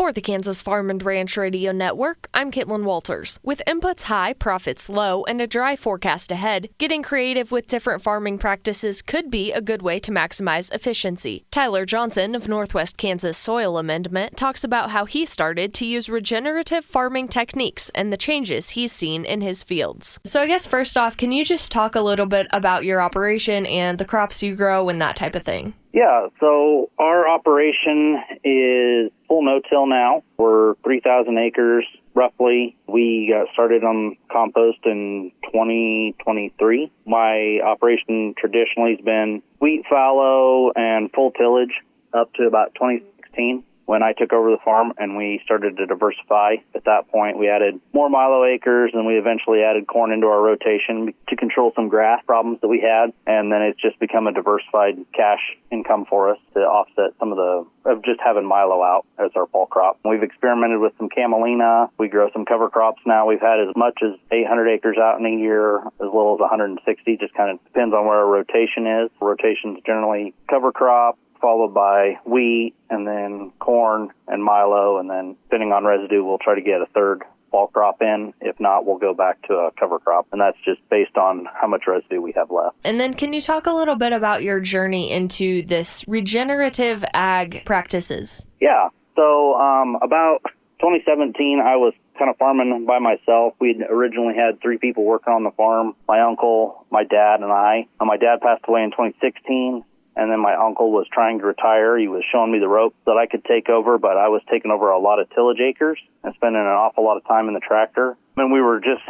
For the Kansas Farm and Ranch Radio Network, I'm Caitlin Walters. With inputs high, profits low, and a dry forecast ahead, getting creative with different farming practices could be a good way to maximize efficiency. Tyler Johnson of Northwest Kansas Soil Amendment talks about how he started to use regenerative farming techniques and the changes he's seen in his fields. So I guess first off, can you just talk a little bit about your operation and the crops you grow and that type of thing? Yeah, so our operation is full no-till now. We're 3,000 acres, roughly. We got started on compost in 2023. My operation traditionally has been wheat fallow and full tillage up to about 2016 when I took over the farm and we started to diversify. At that point, we added more milo acres and we eventually added corn into our rotation to control some grass problems that we had. And then it's just become a diversified cash income for us to offset some of just having milo out as our fall crop. We've experimented with some camelina. We grow some cover crops now. We've had as much as 800 acres out in a year, as little as 160. Just kind of depends on where our rotation is. Rotation's generally cover crop, followed by wheat, and then corn and milo, and then depending on residue, we'll try to get a third fall crop in. If not, we'll go back to a cover crop, and that's just based on how much residue we have left. And then can you talk a little bit about your journey into this regenerative ag practices? Yeah, so about 2017, I was kind of farming by myself. We originally had 3 people working on the farm, my uncle, my dad, and I. My dad passed away in 2016. And then my uncle was trying to retire. He was showing me the ropes that I could take over, but I was taking over a lot of tillage acres and spending an awful lot of time in the tractor. And we were just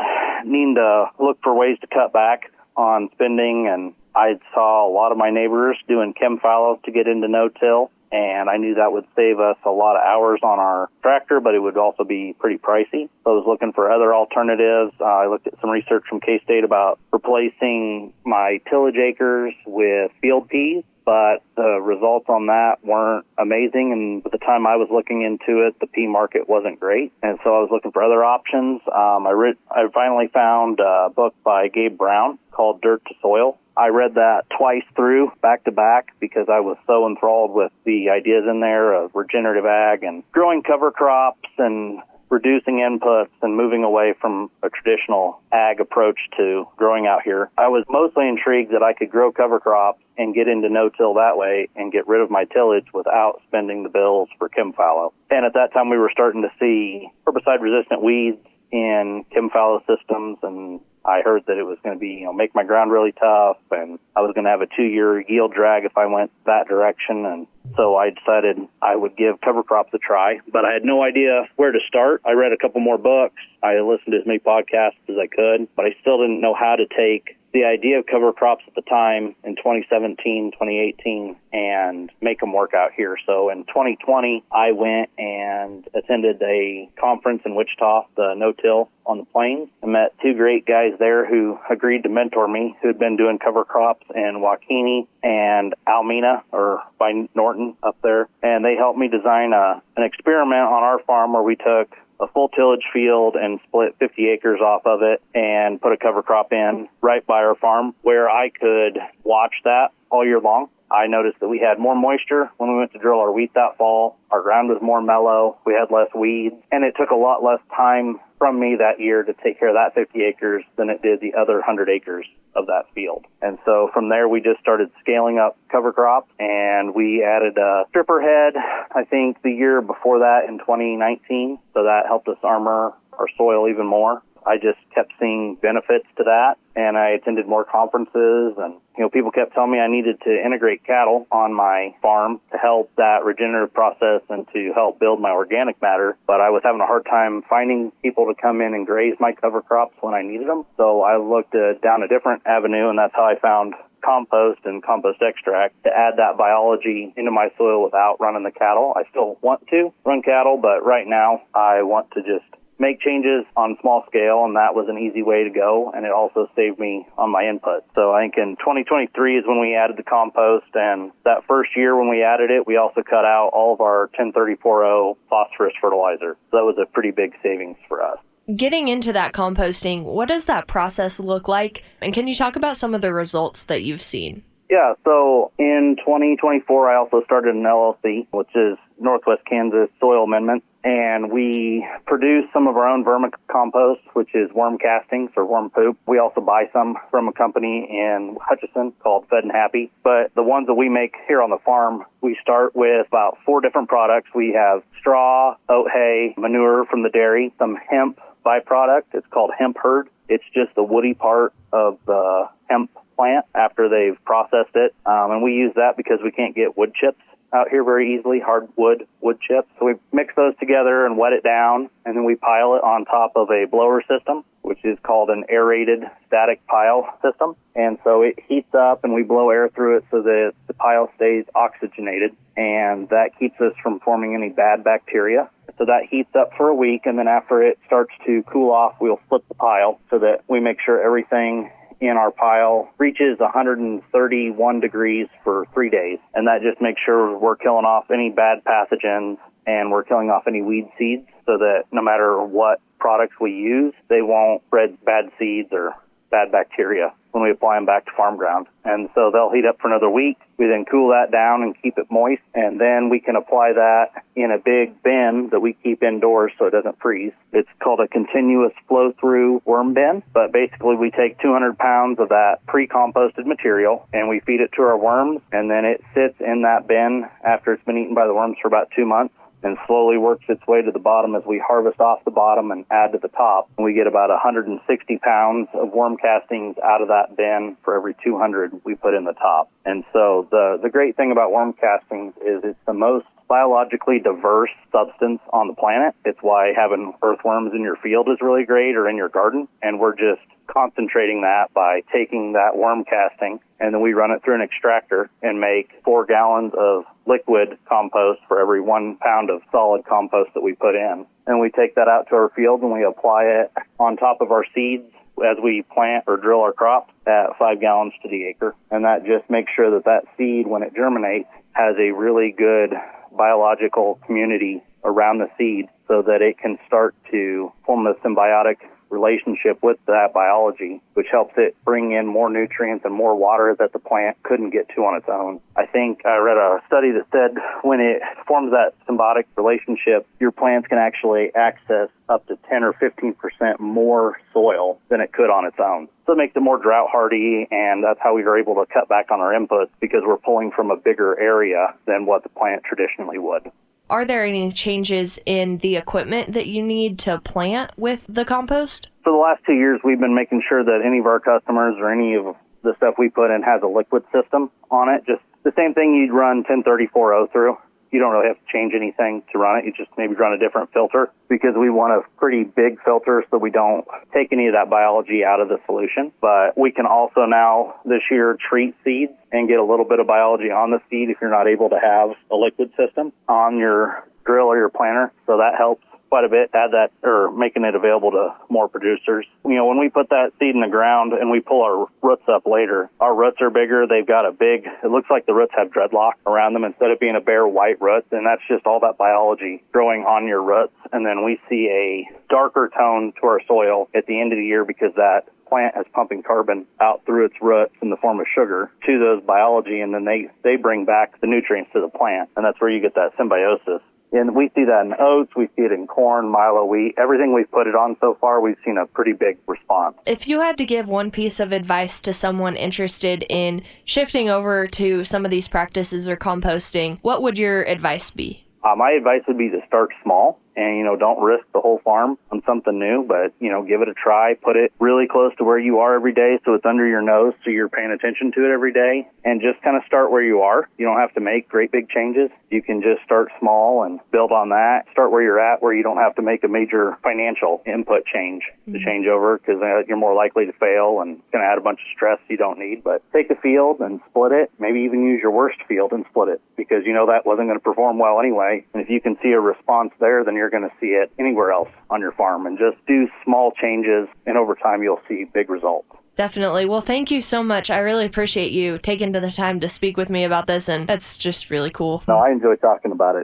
needing to look for ways to cut back on spending. And I saw a lot of my neighbors doing chem fallow to get into no-till. And I knew that would save us a lot of hours on our tractor, but it would also be pretty pricey. So I was looking for other alternatives. I looked at some research from K-State about replacing my tillage acres with field peas, but the results on that weren't amazing. And at the time I was looking into it, the pea market wasn't great. And so I was looking for other options. I finally found a book by Gabe Brown called Dirt to Soil. I read that twice through, back to back, because I was so enthralled with the ideas in there of regenerative ag and growing cover crops and reducing inputs and moving away from a traditional ag approach to growing out here. I was mostly intrigued that I could grow cover crops and get into no-till that way and get rid of my tillage without spending the bills for chem fallow. And at that time, we were starting to see herbicide-resistant weeds in chem fallow systems, and I heard that it was going to be, make my ground really tough, and I was going to have a 2-year yield drag if I went that direction. And so I decided I would give cover crops a try, but I had no idea where to start. I read a couple more books. I listened to as many podcasts as I could, but I still didn't know how to take the idea of cover crops at the time in 2017, 2018, and make them work out here. So in 2020, I went and attended a conference in Wichita, the No-Till on the Plains. I met 2 great guys there who agreed to mentor me, who had been doing cover crops in Waukene and Almena, or by Norton up there. And they helped me design an experiment on our farm where we took a full tillage field and split 50 acres off of it and put a cover crop in right by our farm where I could watch that all year long. I noticed that we had more moisture when we went to drill our wheat that fall. Our ground was more mellow. We had less weeds, and it took a lot less time from me that year to take care of that 50 acres than it did the other 100 acres of that field. And so from there, we just started scaling up cover crops, and we added a stripper head, I think the year before that in 2019. So that helped us armor our soil even more. I just kept seeing benefits to that, and I attended more conferences, and people kept telling me I needed to integrate cattle on my farm to help that regenerative process and to help build my organic matter, but I was having a hard time finding people to come in and graze my cover crops when I needed them. So I looked down a different avenue, and that's how I found compost and compost extract to add that biology into my soil without running the cattle. I still want to run cattle, but right now I want to just make changes on small scale, and that was an easy way to go, and it also saved me on my input. So I think in 2023 is when we added the compost, and that first year when we added it, we also cut out all of our 1034O phosphorus fertilizer. So that was a pretty big savings for us. Getting into that composting, what does that process look like? And can you talk about some of the results that you've seen? Yeah, so in 2024, I also started an LLC, which is Northwest Kansas soil amendment, and we produce some of our own vermicompost, which is worm castings or worm poop. We also buy some from a company in Hutchinson called Fed and Happy. But the ones that we make here on the farm, we start with about 4 different products. We have straw, oat hay, manure from the dairy, some hemp byproduct. It's called hemp hurd. It's just the woody part of the hemp plant after they've processed it. And we use that because we can't get wood chips out here very easily, hardwood wood chips. So we mix those together and wet it down, and then we pile it on top of a blower system, which is called an aerated static pile system. And so it heats up and we blow air through it so that the pile stays oxygenated, and that keeps us from forming any bad bacteria. So that heats up for a week, and then after it starts to cool off, we'll flip the pile so that we make sure everything in our pile reaches 131 degrees for 3 days. And that just makes sure we're killing off any bad pathogens and we're killing off any weed seeds so that no matter what products we use, they won't spread bad seeds or bad bacteria when we apply them back to farm ground. And so they'll heat up for another week. We then cool that down and keep it moist, and then we can apply that in a big bin that we keep indoors so it doesn't freeze. It's called a continuous flow-through worm bin, but basically we take 200 pounds of that pre-composted material and we feed it to our worms, and then it sits in that bin after it's been eaten by the worms for about 2 months, and slowly works its way to the bottom as we harvest off the bottom and add to the top. And we get about 160 pounds of worm castings out of that bin for every 200 we put in the top. And so the great thing about worm castings is it's the most biologically diverse substance on the planet. It's why having earthworms in your field is really great, or in your garden. And we're just concentrating that by taking that worm casting, and then we run it through an extractor and make 4 gallons of liquid compost for every 1 pound of solid compost that we put in. And we take that out to our field and we apply it on top of our seeds as we plant or drill our crops at 5 gallons to the acre. And that just makes sure that that seed, when it germinates, has a really good biological community around the seed so that it can start to form a symbiotic relationship with that biology, which helps it bring in more nutrients and more water that the plant couldn't get to on its own. I think I read a study that said when it forms that symbiotic relationship, your plants can actually access up to 10 or 15% more soil than it could on its own. So it makes it more drought hardy, and that's how we were able to cut back on our inputs, because we're pulling from a bigger area than what the plant traditionally would. Are there any changes in the equipment that you need to plant with the compost? For the last 2 years, we've been making sure that any of our customers or any of the stuff we put in has a liquid system on it. Just the same thing you'd run 1034O through. You don't really have to change anything to run it. You just maybe run a different filter, because we want a pretty big filter so we don't take any of that biology out of the solution. But we can also now this year treat seeds and get a little bit of biology on the seed if you're not able to have a liquid system on your drill or your planter. So that helps quite a bit, add that, or making it available to more producers. You know, when we put that seed in the ground and we pull our roots up later, our roots are bigger. They've got it looks like the roots have dreadlock around them instead of being a bare white root. And that's just all that biology growing on your roots. And then we see a darker tone to our soil at the end of the year because that plant is pumping carbon out through its roots in the form of sugar to those biology, and then they bring back the nutrients to the plant. And that's where you get that symbiosis. And we see that in oats, we see it in corn, milo, wheat. Everything we've put it on so far, we've seen a pretty big response. If you had to give one piece of advice to someone interested in shifting over to some of these practices or composting, what would your advice be? My advice would be to start small and, don't risk the whole farm on something new, but, give it a try. Put it really close to where you are every day so it's under your nose so you're paying attention to it every day, and just kind of start where you are. You don't have to make great big changes. You can just start small and build on that. Start where you're at, where you don't have to make a major financial input change to change over, because you're more likely to fail and it's going to add a bunch of stress you don't need. But take a field and split it. Maybe even use your worst field and split it, because that wasn't going to perform well anyway. And if you can see a response there, then you're going to see it anywhere else on your farm. And just do small changes, and over time you'll see big results. Definitely. Well, thank you so much. I really appreciate you taking the time to speak with me about this, and that's just really cool. No, I enjoy talking about it.